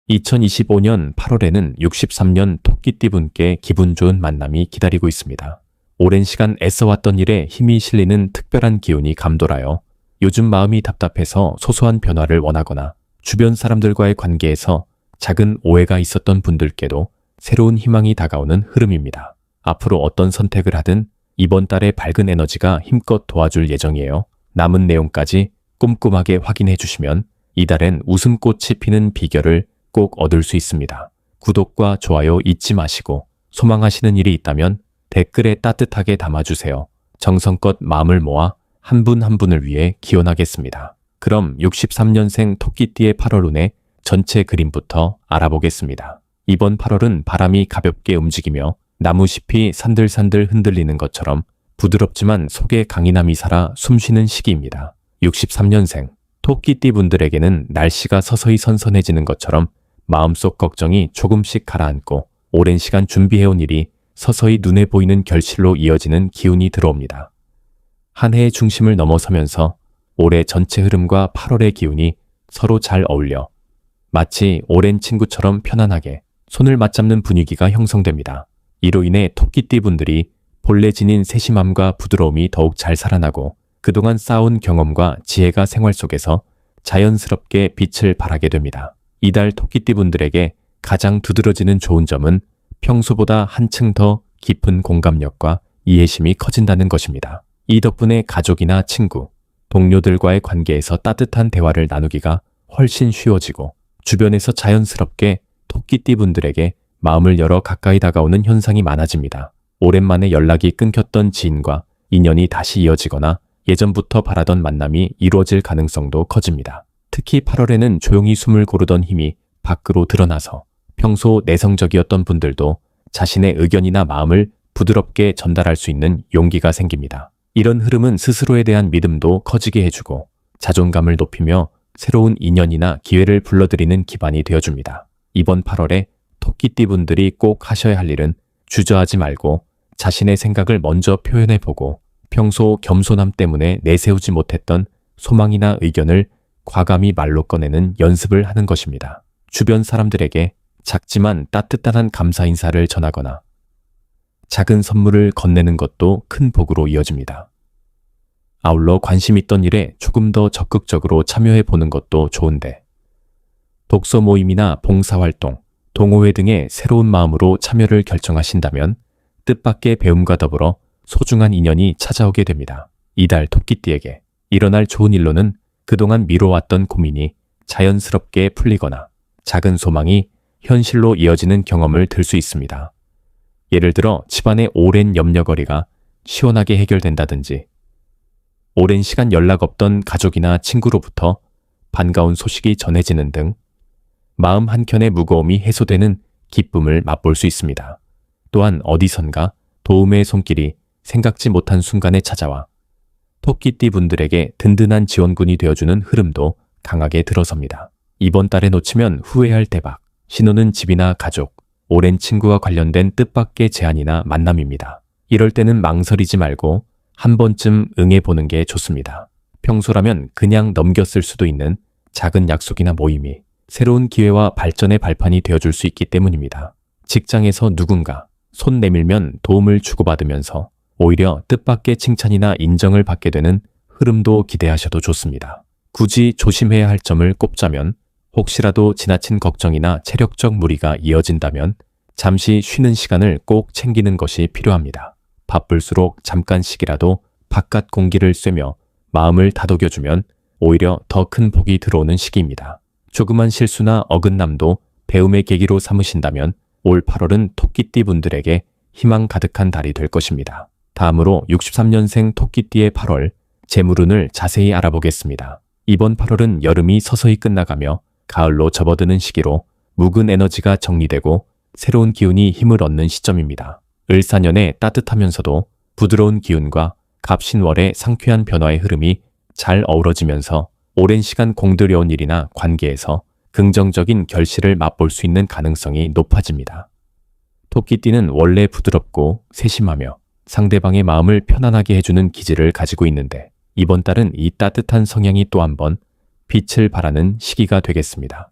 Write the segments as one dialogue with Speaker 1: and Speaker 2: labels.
Speaker 1: 2025년 8월에는 63년 토끼띠분께 기분 좋은 만남이 기다리고 있습니다. 오랜 시간 애써왔던 일에 힘이 실리는 특별한 기운이 감돌아요. 요즘 마음이 답답해서 소소한 변화를 원하거나 주변 사람들과의 관계에서 작은 오해가 있었던 분들께도 새로운 희망이 다가오는 흐름입니다. 앞으로 어떤 선택을 하든 이번 달에 밝은 에너지가 힘껏 도와줄 예정이에요. 남은 내용까지 꼼꼼하게 확인해 주시면 이달엔 웃음꽃이 피는 비결을 꼭 얻을 수 있습니다. 구독과 좋아요 잊지 마시고 소망하시는 일이 있다면 댓글에 따뜻하게 담아주세요. 정성껏 마음을 모아 한 분 한 분을 위해 기원하겠습니다. 그럼 63년생 토끼띠의 8월 운의 전체 그림부터 알아보겠습니다. 이번 8월은 바람이 가볍게 움직이며 나무잎이 산들산들 흔들리는 것처럼 부드럽지만 속에 강인함이 살아 숨쉬는 시기입니다. 63년생 토끼띠 분들에게는 날씨가 서서히 선선해지는 것처럼 마음속 걱정이 조금씩 가라앉고 오랜 시간 준비해온 일이 서서히 눈에 보이는 결실로 이어지는 기운이 들어옵니다. 한 해의 중심을 넘어서면서 올해 전체 흐름과 8월의 기운이 서로 잘 어울려 마치 오랜 친구처럼 편안하게 손을 맞잡는 분위기가 형성됩니다. 이로 인해 토끼띠 분들이 본래 지닌 세심함과 부드러움이 더욱 잘 살아나고 그동안 쌓아온 경험과 지혜가 생활 속에서 자연스럽게 빛을 발하게 됩니다. 이달 토끼띠 분들에게 가장 두드러지는 좋은 점은 평소보다 한층 더 깊은 공감력과 이해심이 커진다는 것입니다. 이 덕분에 가족이나 친구, 동료들과의 관계에서 따뜻한 대화를 나누기가 훨씬 쉬워지고 주변에서 자연스럽게 토끼띠 분들에게 마음을 열어 가까이 다가오는 현상이 많아집니다. 오랜만에 연락이 끊겼던 지인과 인연이 다시 이어지거나 예전부터 바라던 만남이 이루어질 가능성도 커집니다. 특히 8월에는 조용히 숨을 고르던 힘이 밖으로 드러나서 평소 내성적이었던 분들도 자신의 의견이나 마음을 부드럽게 전달할 수 있는 용기가 생깁니다. 이런 흐름은 스스로에 대한 믿음도 커지게 해주고 자존감을 높이며 새로운 인연이나 기회를 불러들이는 기반이 되어줍니다. 이번 8월에 토끼띠 분들이 꼭 하셔야 할 일은 주저하지 말고 자신의 생각을 먼저 표현해보고 평소 겸손함 때문에 내세우지 못했던 소망이나 의견을 과감히 말로 꺼내는 연습을 하는 것입니다. 주변 사람들에게 작지만 따뜻한 감사 인사를 전하거나 작은 선물을 건네는 것도 큰 복으로 이어집니다. 아울러 관심 있던 일에 조금 더 적극적으로 참여해 보는 것도 좋은데 독서 모임이나 봉사활동, 동호회 등의 새로운 마음으로 참여를 결정하신다면 뜻밖의 배움과 더불어 소중한 인연이 찾아오게 됩니다. 이달 토끼띠에게 일어날 좋은 일로는 그동안 미뤄왔던 고민이 자연스럽게 풀리거나 작은 소망이 현실로 이어지는 경험을 들 수 있습니다. 예를 들어 집안의 오랜 염려거리가 시원하게 해결된다든지 오랜 시간 연락 없던 가족이나 친구로부터 반가운 소식이 전해지는 등 마음 한켠의 무거움이 해소되는 기쁨을 맛볼 수 있습니다. 또한 어디선가 도움의 손길이 생각지 못한 순간에 찾아와 토끼띠 분들에게 든든한 지원군이 되어주는 흐름도 강하게 들어섭니다. 이번 달에 놓치면 후회할 대박. 신호는 집이나 가족, 오랜 친구와 관련된 뜻밖의 제안이나 만남입니다. 이럴 때는 망설이지 말고 한 번쯤 응해보는 게 좋습니다. 평소라면 그냥 넘겼을 수도 있는 작은 약속이나 모임이 새로운 기회와 발전의 발판이 되어줄 수 있기 때문입니다. 직장에서 누군가 손 내밀면 도움을 주고받으면서 오히려 뜻밖의 칭찬이나 인정을 받게 되는 흐름도 기대하셔도 좋습니다. 굳이 조심해야 할 점을 꼽자면 혹시라도 지나친 걱정이나 체력적 무리가 이어진다면 잠시 쉬는 시간을 꼭 챙기는 것이 필요합니다. 바쁠수록 잠깐씩이라도 바깥 공기를 쐬며 마음을 다독여주면 오히려 더 큰 복이 들어오는 시기입니다. 조그만 실수나 어긋남도 배움의 계기로 삼으신다면 올 8월은 토끼띠 분들에게 희망 가득한 달이 될 것입니다. 다음으로 63년생 토끼띠의 8월 재물운을 자세히 알아보겠습니다. 이번 8월은 여름이 서서히 끝나가며 가을로 접어드는 시기로 묵은 에너지가 정리되고 새로운 기운이 힘을 얻는 시점입니다. 을사년의 따뜻하면서도 부드러운 기운과 갑신월의 상쾌한 변화의 흐름이 잘 어우러지면서 오랜 시간 공들여온 일이나 관계에서 긍정적인 결실을 맛볼 수 있는 가능성이 높아집니다. 토끼띠는 원래 부드럽고 세심하며 상대방의 마음을 편안하게 해주는 기질을 가지고 있는데 이번 달은 이 따뜻한 성향이 또 한 번 빛을 발하는 시기가 되겠습니다.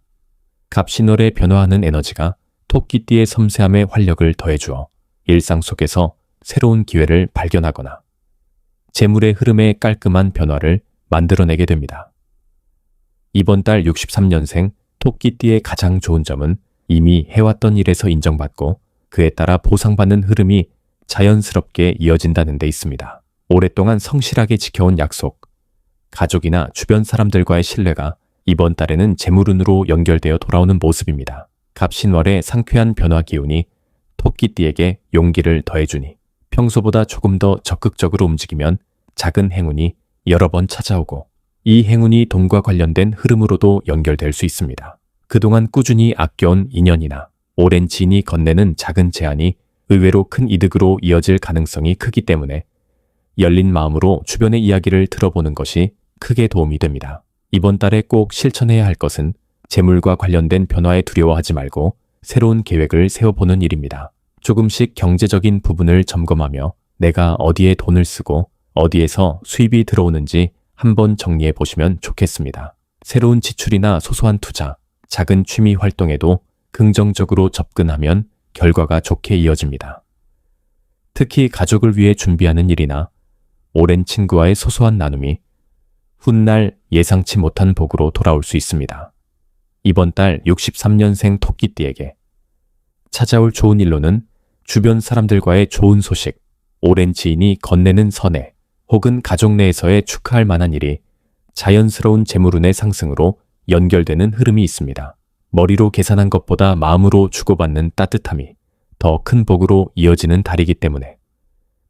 Speaker 1: 갑신월에 변화하는 에너지가 토끼띠의 섬세함에 활력을 더해주어 일상 속에서 새로운 기회를 발견하거나 재물의 흐름에 깔끔한 변화를 만들어내게 됩니다. 이번 달 63년생 토끼띠의 가장 좋은 점은 이미 해왔던 일에서 인정받고 그에 따라 보상받는 흐름이 자연스럽게 이어진다는 데 있습니다. 오랫동안 성실하게 지켜온 약속, 가족이나 주변 사람들과의 신뢰가 이번 달에는 재물운으로 연결되어 돌아오는 모습입니다. 갑신월의 상쾌한 변화 기운이 토끼띠에게 용기를 더해주니 평소보다 조금 더 적극적으로 움직이면 작은 행운이 여러 번 찾아오고 이 행운이 돈과 관련된 흐름으로도 연결될 수 있습니다. 그동안 꾸준히 아껴온 인연이나 오랜 지인이 건네는 작은 제안이 의외로 큰 이득으로 이어질 가능성이 크기 때문에 열린 마음으로 주변의 이야기를 들어보는 것이 크게 도움이 됩니다. 이번 달에 꼭 실천해야 할 것은 재물과 관련된 변화에 두려워하지 말고 새로운 계획을 세워보는 일입니다. 조금씩 경제적인 부분을 점검하며 내가 어디에 돈을 쓰고 어디에서 수입이 들어오는지 한번 정리해 보시면 좋겠습니다. 새로운 지출이나 소소한 투자, 작은 취미 활동에도 긍정적으로 접근하면 결과가 좋게 이어집니다. 특히 가족을 위해 준비하는 일이나 오랜 친구와의 소소한 나눔이 훗날 예상치 못한 복으로 돌아올 수 있습니다. 이번 달 63년생 토끼띠에게 찾아올 좋은 일로는 주변 사람들과의 좋은 소식, 오랜 지인이 건네는 선해, 혹은 가족 내에서의 축하할 만한 일이 자연스러운 재물운의 상승으로 연결되는 흐름이 있습니다. 머리로 계산한 것보다 마음으로 주고받는 따뜻함이 더 큰 복으로 이어지는 달이기 때문에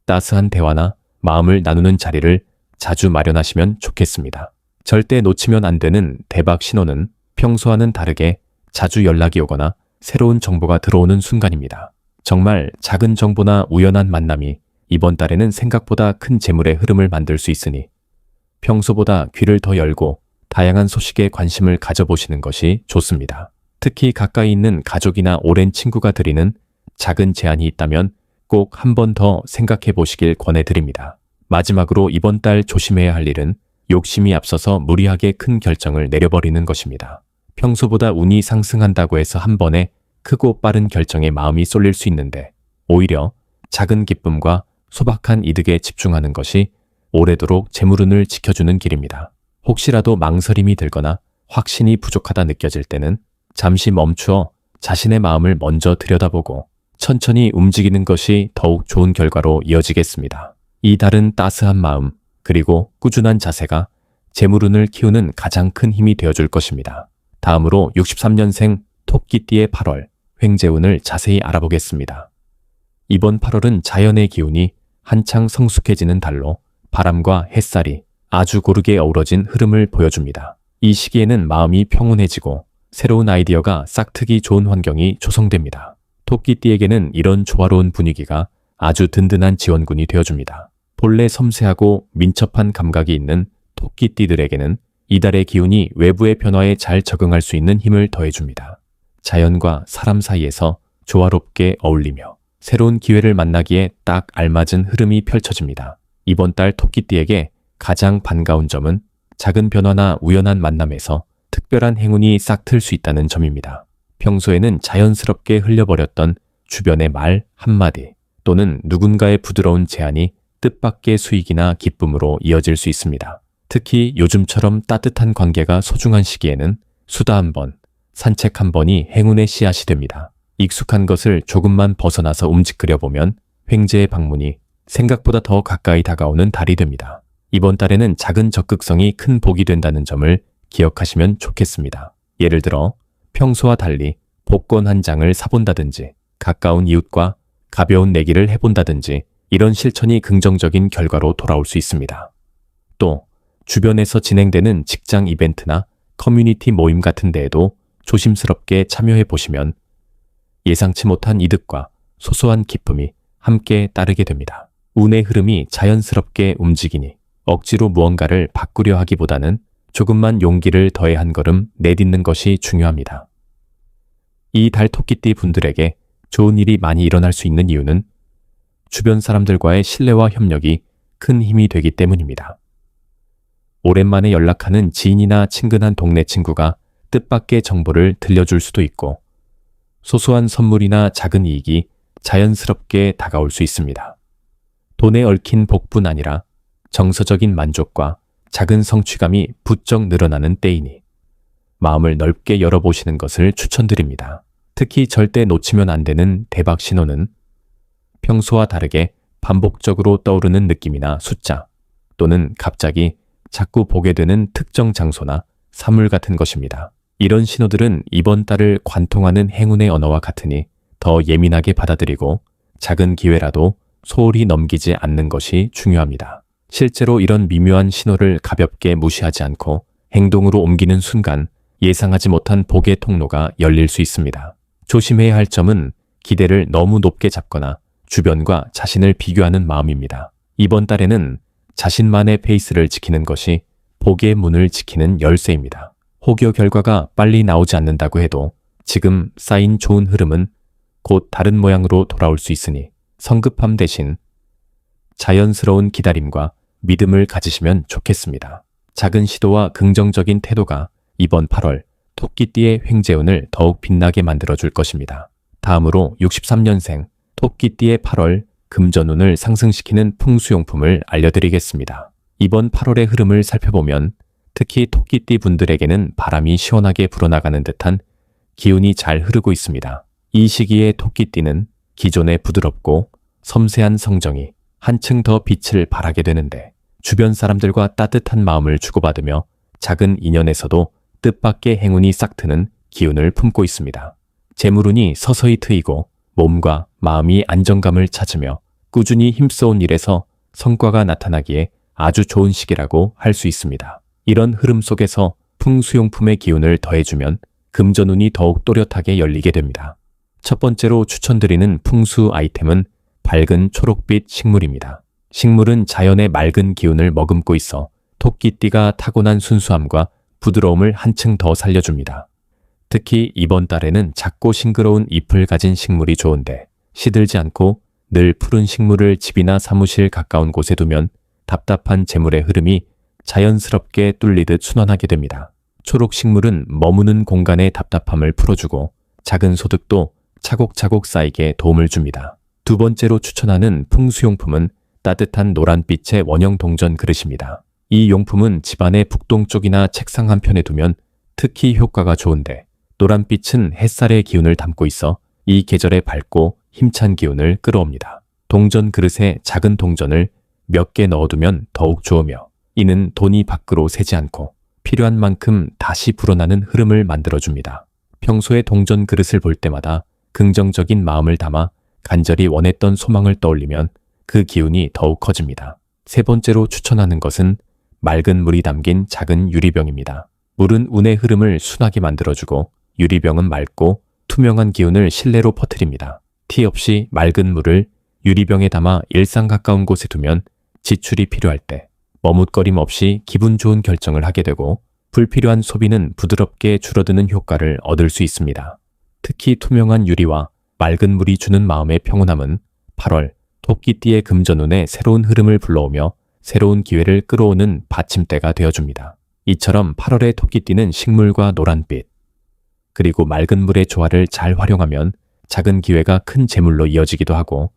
Speaker 1: 따스한 대화나 마음을 나누는 자리를 자주 마련하시면 좋겠습니다. 절대 놓치면 안 되는 대박 신호는 평소와는 다르게 자주 연락이 오거나 새로운 정보가 들어오는 순간입니다. 정말 작은 정보나 우연한 만남이 이번 달에는 생각보다 큰 재물의 흐름을 만들 수 있으니 평소보다 귀를 더 열고 다양한 소식에 관심을 가져보시는 것이 좋습니다. 특히 가까이 있는 가족이나 오랜 친구가 드리는 작은 제안이 있다면 꼭 한 번 더 생각해 보시길 권해드립니다. 마지막으로 이번 달 조심해야 할 일은 욕심이 앞서서 무리하게 큰 결정을 내려버리는 것입니다. 평소보다 운이 상승한다고 해서 한 번에 크고 빠른 결정에 마음이 쏠릴 수 있는데 오히려 작은 기쁨과 소박한 이득에 집중하는 것이 오래도록 재물운을 지켜주는 길입니다. 혹시라도 망설임이 들거나 확신이 부족하다 느껴질 때는 잠시 멈추어 자신의 마음을 먼저 들여다보고 천천히 움직이는 것이 더욱 좋은 결과로 이어지겠습니다. 이 달은 따스한 마음 그리고 꾸준한 자세가 재물운을 키우는 가장 큰 힘이 되어줄 것입니다. 다음으로 63년생 토끼띠의 8월 횡재운을 자세히 알아보겠습니다. 이번 8월은 자연의 기운이 한창 성숙해지는 달로 바람과 햇살이 아주 고르게 어우러진 흐름을 보여줍니다. 이 시기에는 마음이 평온해지고 새로운 아이디어가 싹트기 좋은 환경이 조성됩니다. 토끼띠에게는 이런 조화로운 분위기가 아주 든든한 지원군이 되어줍니다. 본래 섬세하고 민첩한 감각이 있는 토끼띠들에게는 이달의 기운이 외부의 변화에 잘 적응할 수 있는 힘을 더해줍니다. 자연과 사람 사이에서 조화롭게 어울리며 새로운 기회를 만나기에 딱 알맞은 흐름이 펼쳐집니다. 이번 달 토끼띠에게 가장 반가운 점은 작은 변화나 우연한 만남에서 특별한 행운이 싹 틀 수 있다는 점입니다. 평소에는 자연스럽게 흘려버렸던 주변의 말 한마디 또는 누군가의 부드러운 제안이 뜻밖의 수익이나 기쁨으로 이어질 수 있습니다. 특히 요즘처럼 따뜻한 관계가 소중한 시기에는 수다 한 번, 산책 한 번이 행운의 씨앗이 됩니다. 익숙한 것을 조금만 벗어나서 움직여 보면 횡재의 방문이 생각보다 더 가까이 다가오는 달이 됩니다. 이번 달에는 작은 적극성이 큰 복이 된다는 점을 기억하시면 좋겠습니다. 예를 들어 평소와 달리 복권 한 장을 사본다든지 가까운 이웃과 가벼운 내기를 해본다든지 이런 실천이 긍정적인 결과로 돌아올 수 있습니다. 또 주변에서 진행되는 직장 이벤트나 커뮤니티 모임 같은 데에도 조심스럽게 참여해 보시면 예상치 못한 이득과 소소한 기쁨이 함께 따르게 됩니다. 운의 흐름이 자연스럽게 움직이니 억지로 무언가를 바꾸려 하기보다는 조금만 용기를 더해 한 걸음 내딛는 것이 중요합니다. 이 달 토끼띠 분들에게 좋은 일이 많이 일어날 수 있는 이유는 주변 사람들과의 신뢰와 협력이 큰 힘이 되기 때문입니다. 오랜만에 연락하는 지인이나 친근한 동네 친구가 뜻밖의 정보를 들려줄 수도 있고 소소한 선물이나 작은 이익이 자연스럽게 다가올 수 있습니다. 돈에 얽힌 복뿐 아니라 정서적인 만족과 작은 성취감이 부쩍 늘어나는 때이니 마음을 넓게 열어보시는 것을 추천드립니다. 특히 절대 놓치면 안 되는 대박 신호는 평소와 다르게 반복적으로 떠오르는 느낌이나 숫자 또는 갑자기 자꾸 보게 되는 특정 장소나 사물 같은 것입니다. 이런 신호들은 이번 달을 관통하는 행운의 언어와 같으니 더 예민하게 받아들이고 작은 기회라도 소홀히 넘기지 않는 것이 중요합니다. 실제로 이런 미묘한 신호를 가볍게 무시하지 않고 행동으로 옮기는 순간 예상하지 못한 복의 통로가 열릴 수 있습니다. 조심해야 할 점은 기대를 너무 높게 잡거나 주변과 자신을 비교하는 마음입니다. 이번 달에는 자신만의 페이스를 지키는 것이 복의 문을 지키는 열쇠입니다. 혹여 결과가 빨리 나오지 않는다고 해도 지금 쌓인 좋은 흐름은 곧 다른 모양으로 돌아올 수 있으니 성급함 대신 자연스러운 기다림과 믿음을 가지시면 좋겠습니다. 작은 시도와 긍정적인 태도가 이번 8월 토끼띠의 횡재운을 더욱 빛나게 만들어줄 것입니다. 다음으로 63년생 토끼띠의 8월 금전운을 상승시키는 풍수용품을 알려드리겠습니다. 이번 8월의 흐름을 살펴보면 특히 토끼띠 분들에게는 바람이 시원하게 불어나가는 듯한 기운이 잘 흐르고 있습니다. 이 시기에 토끼띠는 기존의 부드럽고 섬세한 성정이 한층 더 빛을 발하게 되는데 주변 사람들과 따뜻한 마음을 주고받으며 작은 인연에서도 뜻밖의 행운이 싹트는 기운을 품고 있습니다. 재물운이 서서히 트이고 몸과 마음이 안정감을 찾으며 꾸준히 힘써온 일에서 성과가 나타나기에 아주 좋은 시기라고 할 수 있습니다. 이런 흐름 속에서 풍수용품의 기운을 더해주면 금전운이 더욱 또렷하게 열리게 됩니다. 첫 번째로 추천드리는 풍수 아이템은 밝은 초록빛 식물입니다. 식물은 자연의 맑은 기운을 머금고 있어 토끼띠가 타고난 순수함과 부드러움을 한층 더 살려줍니다. 특히 이번 달에는 작고 싱그러운 잎을 가진 식물이 좋은데 시들지 않고 늘 푸른 식물을 집이나 사무실 가까운 곳에 두면 답답한 재물의 흐름이 자연스럽게 뚫리듯 순환하게 됩니다. 초록 식물은 머무는 공간의 답답함을 풀어주고 작은 소득도 차곡차곡 쌓이게 도움을 줍니다. 두 번째로 추천하는 풍수용품은 따뜻한 노란빛의 원형 동전 그릇입니다. 이 용품은 집안의 북동쪽이나 책상 한편에 두면 특히 효과가 좋은데 노란빛은 햇살의 기운을 담고 있어 이 계절의 밝고 힘찬 기운을 끌어옵니다. 동전 그릇에 작은 동전을 몇 개 넣어두면 더욱 좋으며 이는 돈이 밖으로 새지 않고 필요한 만큼 다시 불어나는 흐름을 만들어줍니다. 평소에 동전 그릇을 볼 때마다 긍정적인 마음을 담아 간절히 원했던 소망을 떠올리면 그 기운이 더욱 커집니다. 세 번째로 추천하는 것은 맑은 물이 담긴 작은 유리병입니다. 물은 운의 흐름을 순하게 만들어주고 유리병은 맑고 투명한 기운을 실내로 퍼뜨립니다. 티 없이 맑은 물을 유리병에 담아 일상 가까운 곳에 두면 지출이 필요할 때 머뭇거림 없이 기분 좋은 결정을 하게 되고 불필요한 소비는 부드럽게 줄어드는 효과를 얻을 수 있습니다. 특히 투명한 유리와 맑은 물이 주는 마음의 평온함은 8월 토끼띠의 금전운에 새로운 흐름을 불러오며 새로운 기회를 끌어오는 받침대가 되어줍니다. 이처럼 8월의 토끼띠는 식물과 노란빛 그리고 맑은 물의 조화를 잘 활용하면 작은 기회가 큰 재물로 이어지기도 하고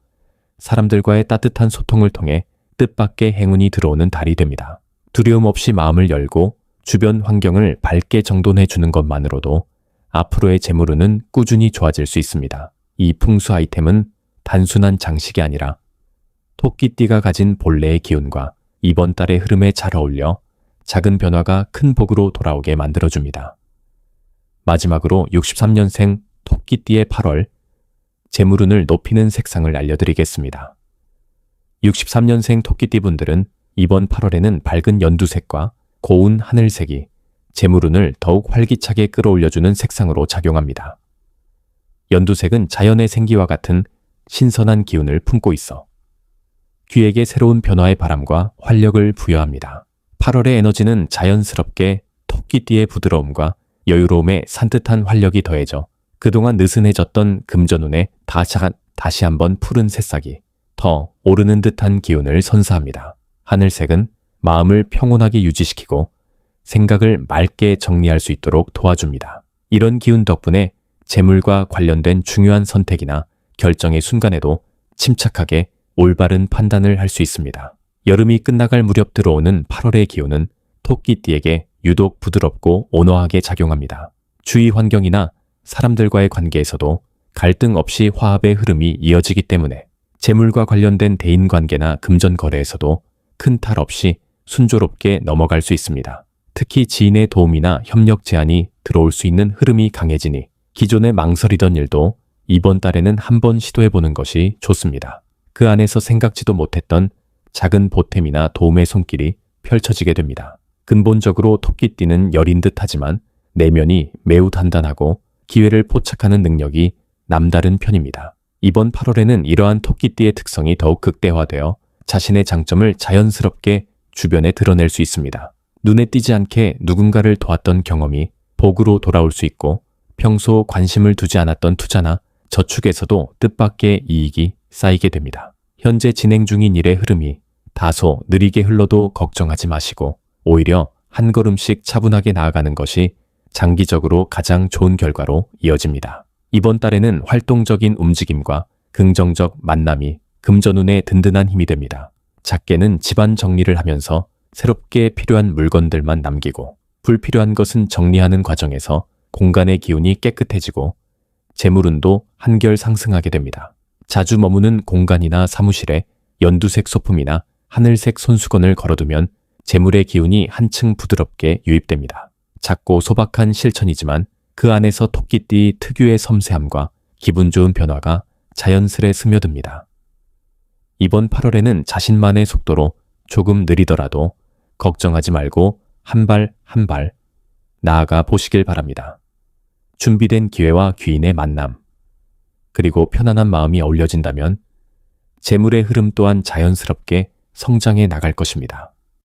Speaker 1: 사람들과의 따뜻한 소통을 통해 뜻밖의 행운이 들어오는 달이 됩니다. 두려움 없이 마음을 열고 주변 환경을 밝게 정돈해 주는 것만으로도 앞으로의 재물운은 꾸준히 좋아질 수 있습니다. 이 풍수 아이템은 단순한 장식이 아니라 토끼띠가 가진 본래의 기운과 이번 달의 흐름에 잘 어울려 작은 변화가 큰 복으로 돌아오게 만들어줍니다. 마지막으로 63년생 토끼띠의 8월 재물운을 높이는 색상을 알려드리겠습니다. 63년생 토끼띠 분들은 이번 8월에는 밝은 연두색과 고운 하늘색이 재물운을 더욱 활기차게 끌어올려주는 색상으로 작용합니다. 연두색은 자연의 생기와 같은 신선한 기운을 품고 있어 귀에게 새로운 변화의 바람과 활력을 부여합니다. 8월의 에너지는 자연스럽게 토끼띠의 부드러움과 여유로움에 산뜻한 활력이 더해져 그동안 느슨해졌던 금전운에 다시 한번 푸른 새싹이 더 오르는 듯한 기운을 선사합니다. 하늘색은 마음을 평온하게 유지시키고 생각을 맑게 정리할 수 있도록 도와줍니다. 이런 기운 덕분에 재물과 관련된 중요한 선택이나 결정의 순간에도 침착하게 올바른 판단을 할 수 있습니다. 여름이 끝나갈 무렵 들어오는 8월의 기운은 토끼띠에게 유독 부드럽고 온화하게 작용합니다. 주위 환경이나 사람들과의 관계에서도 갈등 없이 화합의 흐름이 이어지기 때문에 재물과 관련된 대인관계나 금전 거래에서도 큰 탈 없이 순조롭게 넘어갈 수 있습니다. 특히 지인의 도움이나 협력 제안이 들어올 수 있는 흐름이 강해지니 기존에 망설이던 일도 이번 달에는 한번 시도해보는 것이 좋습니다. 그 안에서 생각지도 못했던 작은 보탬이나 도움의 손길이 펼쳐지게 됩니다. 근본적으로 토끼띠는 열인 듯 하지만 내면이 매우 단단하고 기회를 포착하는 능력이 남다른 편입니다. 이번 8월에는 이러한 토끼띠의 특성이 더욱 극대화되어 자신의 장점을 자연스럽게 주변에 드러낼 수 있습니다. 눈에 띄지 않게 누군가를 도왔던 경험이 복으로 돌아올 수 있고 평소 관심을 두지 않았던 투자나 저축에서도 뜻밖의 이익이 쌓이게 됩니다. 현재 진행 중인 일의 흐름이 다소 느리게 흘러도 걱정하지 마시고 오히려 한 걸음씩 차분하게 나아가는 것이 장기적으로 가장 좋은 결과로 이어집니다. 이번 달에는 활동적인 움직임과 긍정적 만남이 금전운에 든든한 힘이 됩니다. 작게는 집안 정리를 하면서 새롭게 필요한 물건들만 남기고 불필요한 것은 정리하는 과정에서 공간의 기운이 깨끗해지고 재물운도 한결 상승하게 됩니다. 자주 머무는 공간이나 사무실에 연두색 소품이나 하늘색 손수건을 걸어두면 재물의 기운이 한층 부드럽게 유입됩니다. 작고 소박한 실천이지만 그 안에서 토끼띠 특유의 섬세함과 기분 좋은 변화가 자연스레 스며듭니다. 이번 8월에는 자신만의 속도로 조금 느리더라도 걱정하지 말고 한 발 한 발 나아가 보시길 바랍니다. 준비된 기회와 귀인의 만남, 그리고 편안한 마음이 어울려진다면 재물의 흐름 또한 자연스럽게 성장해 나갈 것입니다.